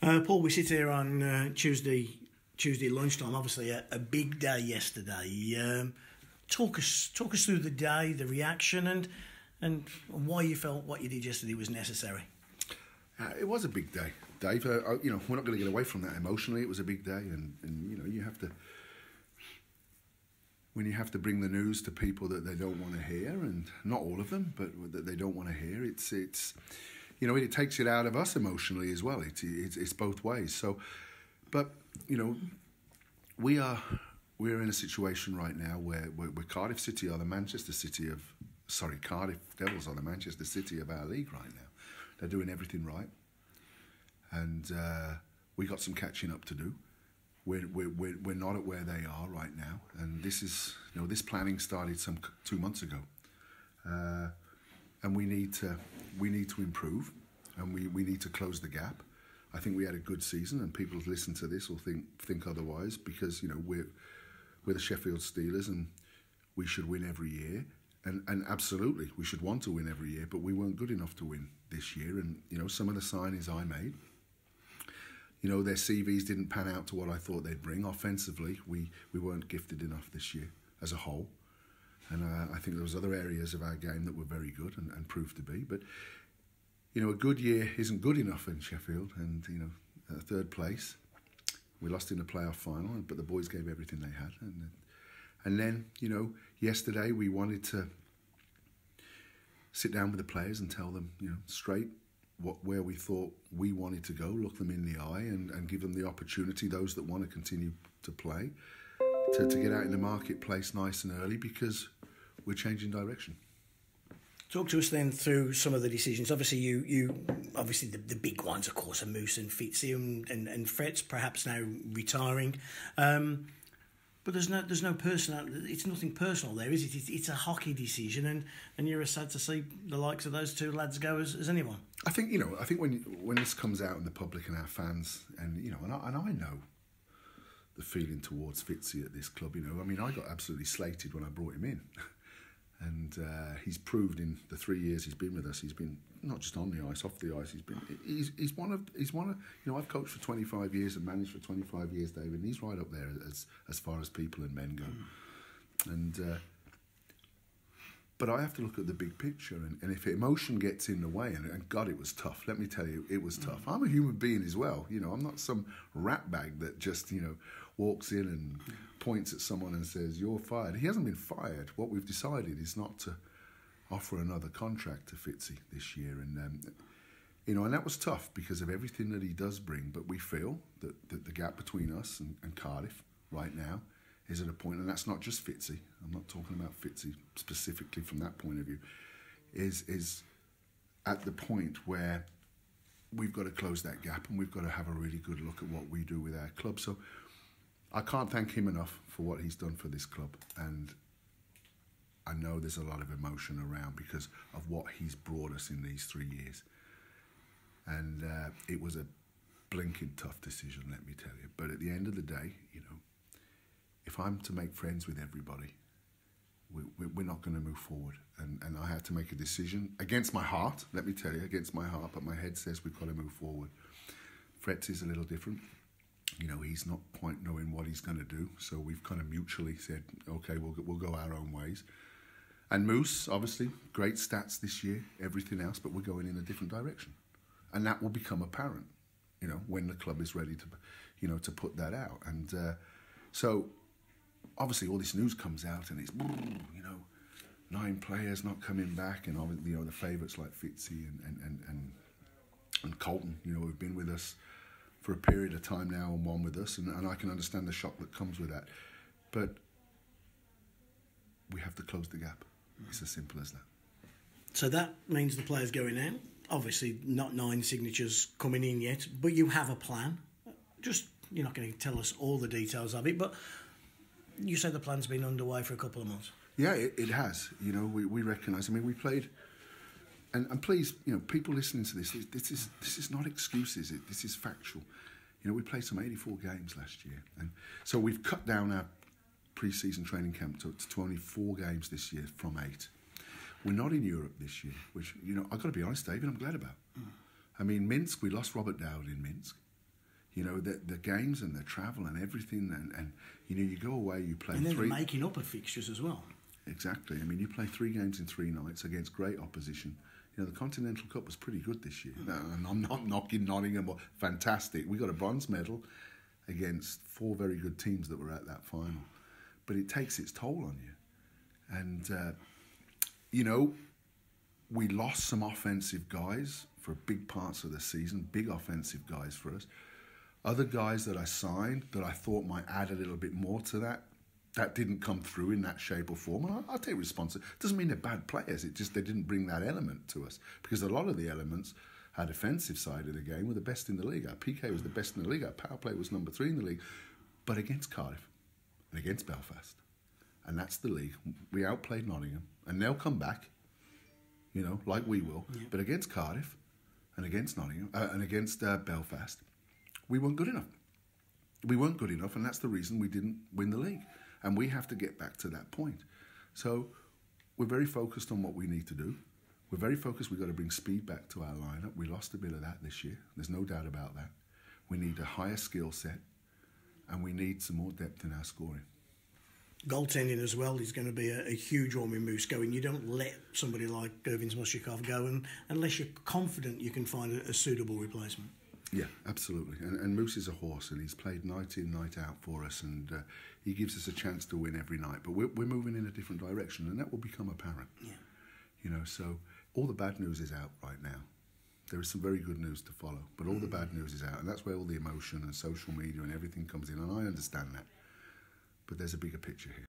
Paul, we sit here on Tuesday lunchtime. Obviously, a big day yesterday. Talk us through the day, the reaction, and why you felt what you did yesterday was necessary. It was a big day, Dave. We're not going to get away from that emotionally. It was a big day, and you have to. When you have to bring the news to people that they don't want to hear, and not all of them, but that they don't want to hear, it takes it out of us emotionally as well. It's both ways. So, but we're in a situation right now where Cardiff City are the Cardiff Devils are the Manchester City of our league right now. They're doing everything right, and we got some catching up to do. We're not at where they are right now, and this planning started 2 months ago, and we need to improve, and we need to close the gap. I think we had a good season, and people who listen to this will think otherwise, because we're the Sheffield Steelers and we should win every year, and absolutely we should want to win every year, but we weren't good enough to win this year. And some of the signings I made, their CVs didn't pan out to what I thought they'd bring. Offensively, we weren't gifted enough this year as a whole. And I think there was other areas of our game that were very good and proved to be. But, a good year isn't good enough in Sheffield. And, third place, we lost in the playoff final, but the boys gave everything they had. And then, yesterday we wanted to sit down with the players and tell them, straight, where we thought we wanted to go, look them in the eye and give them the opportunity, those that want to continue to play, to get out in the marketplace nice and early, because we're changing direction. Talk to us then through some of the decisions. Obviously, obviously the big ones, of course, are Moose and Fitzy and Fret's perhaps now retiring. But there's no personal. It's nothing personal there, is it? It's a hockey decision, and you're as sad to see the likes of those two lads go as anyone. I think when this comes out in the public and our fans, and I know the feeling towards Fitzy at this club. I got absolutely slated when I brought him in, and he's proved in the 3 years he's been with us. He's been not just on the ice, off the ice. He's one of. I've coached for 25 years and managed for 25 years, David. And he's right up there as far as people and men go. And but I have to look at the big picture, and if emotion gets in the way, and God, it was tough. Let me tell you, it was tough. I'm a human being as well. I'm not some rat bag that just walks in and points at someone and says you're fired. He hasn't been fired. What we've decided is not to offer another contract to Fitzy this year, and and that was tough because of everything that he does bring. But we feel that the gap between us and Cardiff right now is at a point, and that's not just Fitzy. I'm not talking about Fitzy specifically from that point of view. Is at the point where we've got to close that gap, and we've got to have a really good look at what we do with our club. So I can't thank him enough for what he's done for this club, and I know there's a lot of emotion around because of what he's brought us in these 3 years. And it was a blinking tough decision, let me tell you. But at the end of the day, if I'm to make friends with everybody, we're not going to move forward. And I had to make a decision against my heart, let me tell you, against my heart, but my head says we've got to move forward. Fretz is a little different. He's not quite knowing what he's going to do. So we've kind of mutually said, okay, we'll go our own ways. And Moose, obviously, great stats this year, everything else, but we're going in a different direction. And that will become apparent, when the club is ready to, to put that out. And so, obviously, all this news comes out, and it's, 9 players not coming back, and obviously, the favourites like Fitzy and Colton, who've been with us for a period of time now and one with us, and I can understand the shock that comes with that. But we have to close the gap. It's as simple as that. So that means the players going out. Obviously, not 9 signatures coming in yet, but you have a plan. You're not going to tell us all the details of it, but you said the plan's been underway for a couple of months. Yeah, it has. We recognise. We played, and please, people listening to this is not excuses. This is factual. We played some 84 games last year, and so we've cut down our pre-season training camp to only 4 games this year from 8. We're not in Europe this year, which, I've got to be honest, David, I'm glad about. Minsk, we lost Robert Dowd in Minsk. You know, the games and the travel and everything, and you know, you go away, you play and then three... the making up of fixtures as well. Exactly. I mean, you play 3 games in 3 nights against great opposition. You know, the Continental Cup was pretty good this year. And I'm not knocking Nottingham, but fantastic. We got a bronze medal against 4 very good teams that were at that final. But it takes its toll on you. And, you know, we lost some offensive guys for big parts of the season, big offensive guys for us. Other guys that I signed that I thought might add a little bit more to that didn't come through in that shape or form. And I'll take responsibility. It doesn't mean they're bad players. It just they didn't bring that element to us. Because a lot of the elements, our defensive side of the game, were the best in the league. Our PK was the best in the league. Our power play was number 3 in the league. But against Cardiff and against Belfast. And that's the league. We outplayed Nottingham. And they'll come back, you know, like we will. Yeah. But against Cardiff and against Nottingham and against Belfast, we weren't good enough. We weren't good enough, and that's the reason we didn't win the league. And we have to get back to that point. So we're very focused on what we need to do. We're very focused. We've got to bring speed back to our lineup. We lost a bit of that this year. There's no doubt about that. We need a higher skill set, and we need some more depth in our scoring. Goaltending as well is going to be a huge one with Moose going. You don't let somebody like Ervins Mustukovs go unless you're confident you can find a suitable replacement. Yeah, absolutely. And Moose is a horse, and he's played night in, night out for us, and he gives us a chance to win every night. But we're moving in a different direction, and that will become apparent. Yeah. You know, so all the bad news is out right now. There is some very good news to follow, but all the bad news is out, and that's where all the emotion and social media and everything comes in, and I understand that. But there's a bigger picture here.